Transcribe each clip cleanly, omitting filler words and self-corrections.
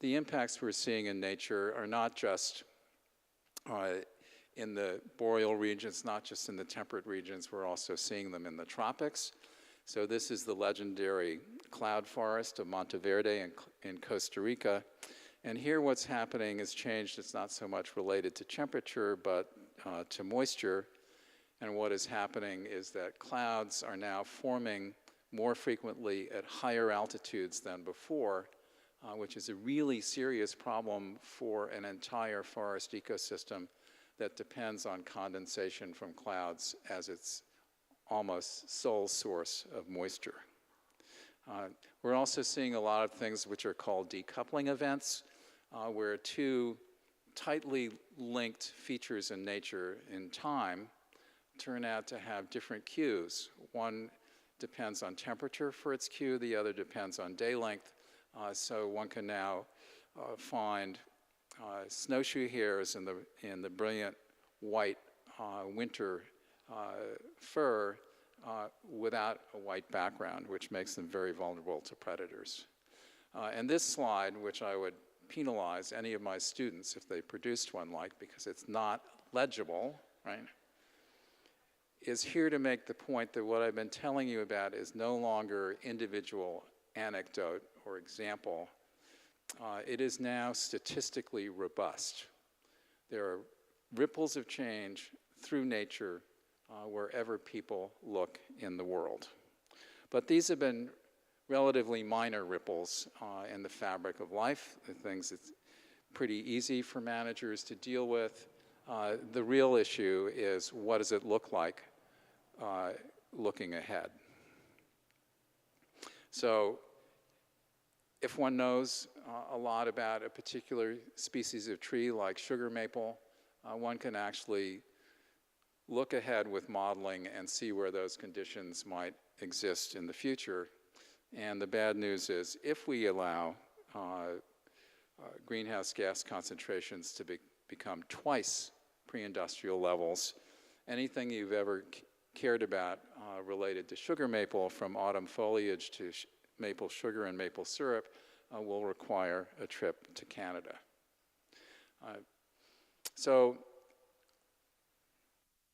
the impacts we're seeing in nature are not just in the boreal regions, not just in the temperate regions, we're also seeing them in the tropics. So this is the legendary cloud forest of Monteverde in Costa Rica. And here what's happening is changed. It's not so much related to temperature, but to moisture. And what is happening is that clouds are now forming more frequently at higher altitudes than before, which is a really serious problem for an entire forest ecosystem that depends on condensation from clouds as its almost sole source of moisture. We're also seeing a lot of things which are called decoupling events, where two tightly linked features in nature in time turn out to have different cues. One depends on temperature for its cue, the other depends on day length. So one can now find snowshoe hares in the brilliant white winter fur without a white background, which makes them very vulnerable to predators. And this slide, which I would penalize any of my students if they produced one like, because it's not legible, right, is here to make the point that what I've been telling you about is no longer individual anecdote or example. It is now statistically robust. There are ripples of change through nature wherever people look in the world. But these have been relatively minor ripples in the fabric of life, the things that's pretty easy for managers to deal with. The real issue is, what does it look like looking ahead? So if one knows a lot about a particular species of tree like sugar maple, one can actually look ahead with modeling and see where those conditions might exist in the future. And the bad news is, if we allow greenhouse gas concentrations to become twice pre-industrial levels, anything you've ever cared about related to sugar maple, from autumn foliage to maple sugar and maple syrup, will require a trip to Canada. So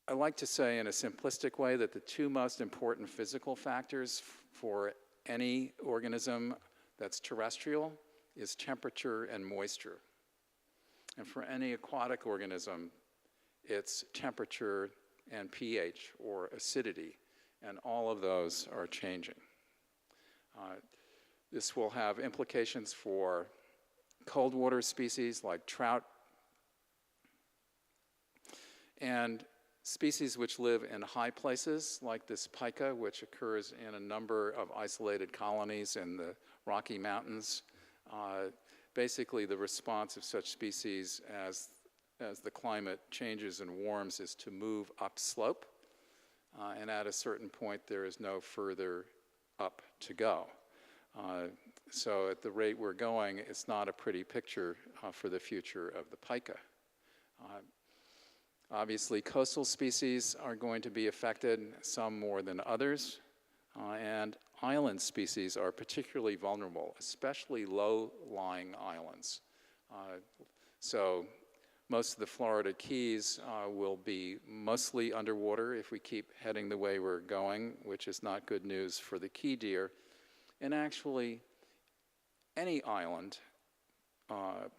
I like to say in a simplistic way that the two most important physical factors for any organism that's terrestrial is temperature and moisture. And for any aquatic organism, it's temperature and pH, or acidity, and all of those are changing. This will have implications for cold water species like trout, and species which live in high places like this pika, which occurs in a number of isolated colonies in the Rocky Mountains. Basically, the response of such species as the climate changes and warms is to move upslope, and at a certain point there is no further up to go. So at the rate we're going, it's not a pretty picture for the future of the pika. Obviously, coastal species are going to be affected, some more than others, and island species are particularly vulnerable, especially low-lying islands. So most of the Florida Keys will be mostly underwater if we keep heading the way we're going, which is not good news for the key deer. And actually, any island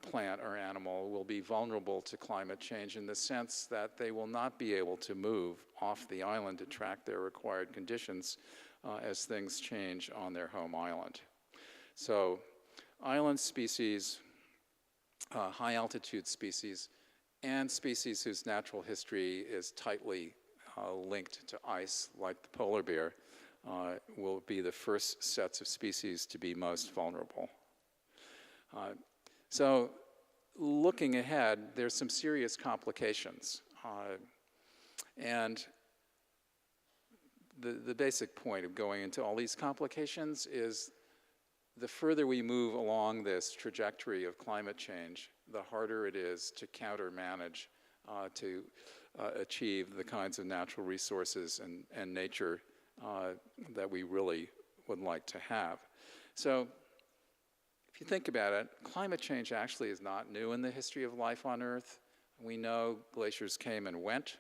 plant or animal will be vulnerable to climate change in the sense that they will not be able to move off the island to track their required conditions as things change on their home island. So island species, high altitude species, and species whose natural history is tightly linked to ice, like the polar bear, will be the first sets of species to be most vulnerable. So looking ahead, there's some serious complications. And the basic point of going into all these complications is the further we move along this trajectory of climate change, the harder it is to counter-manage to achieve the kinds of natural resources and nature that we really would like to have. So If you think about it, climate change actually is not new in the history of life on Earth. We know glaciers came and went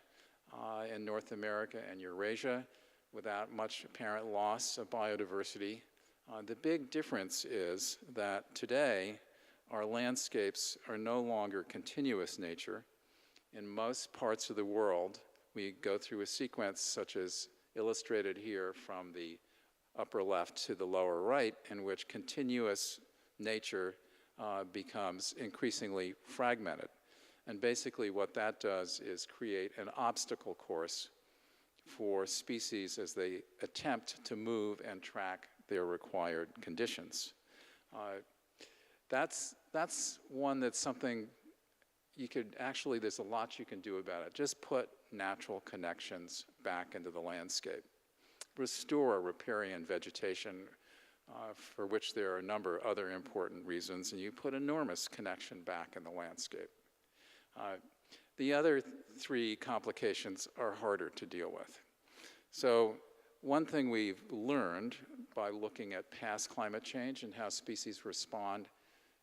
in North America and Eurasia without much apparent loss of biodiversity. The big difference is that today our landscapes are no longer continuous nature. In most parts of the world, we go through a sequence such as illustrated here from the upper left to the lower right, in which continuous nature becomes increasingly fragmented. And basically what that does is create an obstacle course for species as they attempt to move and track their required conditions. That's one that's something you could actually, there's a lot you can do about it. Just put natural connections back into the landscape. Restore riparian vegetation, for which there are a number of other important reasons, and you put enormous connection back in the landscape. The other three complications are harder to deal with. So one thing we've learned by looking at past climate change and how species respond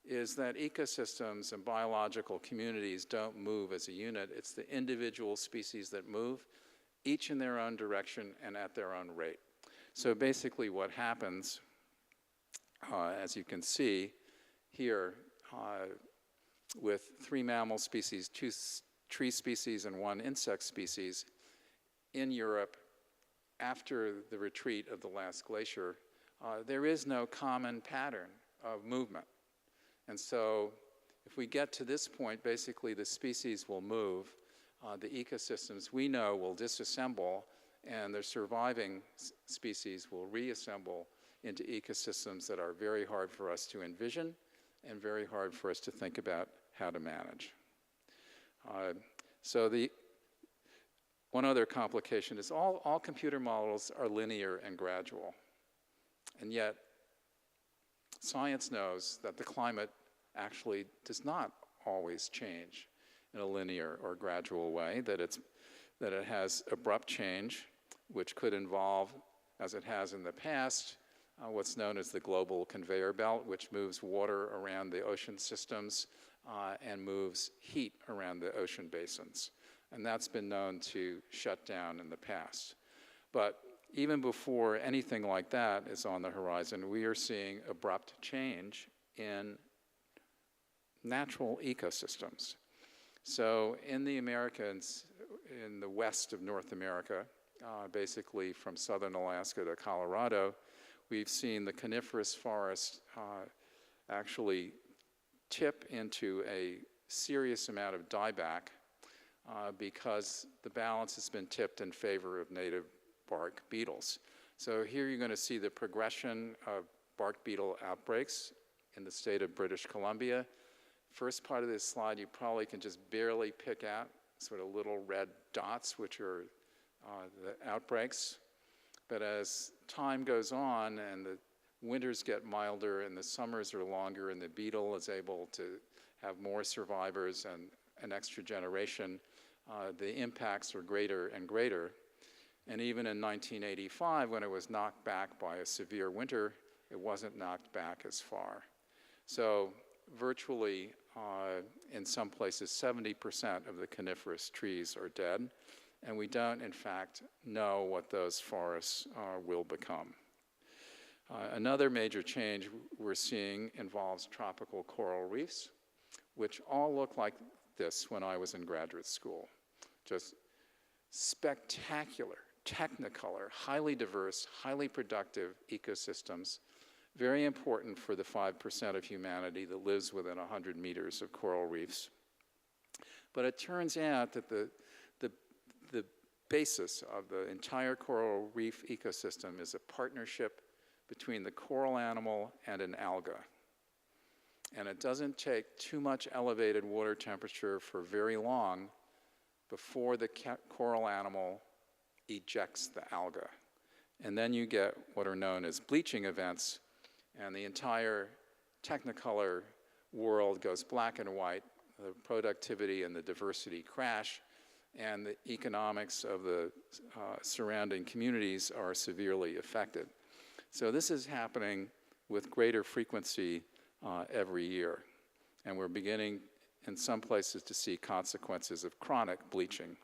is that ecosystems and biological communities don't move as a unit. It's the individual species that move, each in their own direction and at their own rate. So basically what happens, as you can see here, with 3 mammal species, 2 tree species, and 1 insect species in Europe after the retreat of the last glacier, there is no common pattern of movement. And so if we get to this point, basically the species will move, the ecosystems we know will disassemble, and the surviving species will reassemble into ecosystems that are very hard for us to envision and very hard for us to think about how to manage. So one other complication is all computer models are linear and gradual. And yet, science knows that the climate actually does not always change in a linear or gradual way, that it has abrupt change, which could involve, as it has in the past, what's known as the global conveyor belt, which moves water around the ocean systems and moves heat around the ocean basins. And that's been known to shut down in the past. But even before anything like that is on the horizon, we are seeing abrupt change in natural ecosystems. So in the Americas, in the west of North America, basically from southern Alaska to Colorado, we've seen the coniferous forest actually tip into a serious amount of dieback because the balance has been tipped in favor of native bark beetles. So here you're going to see the progression of bark beetle outbreaks in the state of British Columbia. First part of this slide, you probably can just barely pick out sort of little red dots, which are the outbreaks. But as time goes on and the winters get milder and the summers are longer and the beetle is able to have more survivors and an extra generation, the impacts are greater and greater. And even in 1985, when it was knocked back by a severe winter, it wasn't knocked back as far. So virtually, in some places, 70% of the coniferous trees are dead, and we don't, in fact, know what those forests will become. Another major change we're seeing involves tropical coral reefs, which all look like this when I was in graduate school. Just spectacular, technicolor, highly diverse, highly productive ecosystems, very important for the 5% of humanity that lives within 100 meters of coral reefs. But it turns out that the basis of the entire coral reef ecosystem is a partnership between the coral animal and an alga. And it doesn't take too much elevated water temperature for very long before the coral animal ejects the alga. And then you get what are known as bleaching events, and the entire technicolor world goes black and white. The productivity and the diversity crash, and the economics of the surrounding communities are severely affected. So this is happening with greater frequency every year. And we're beginning in some places to see consequences of chronic bleaching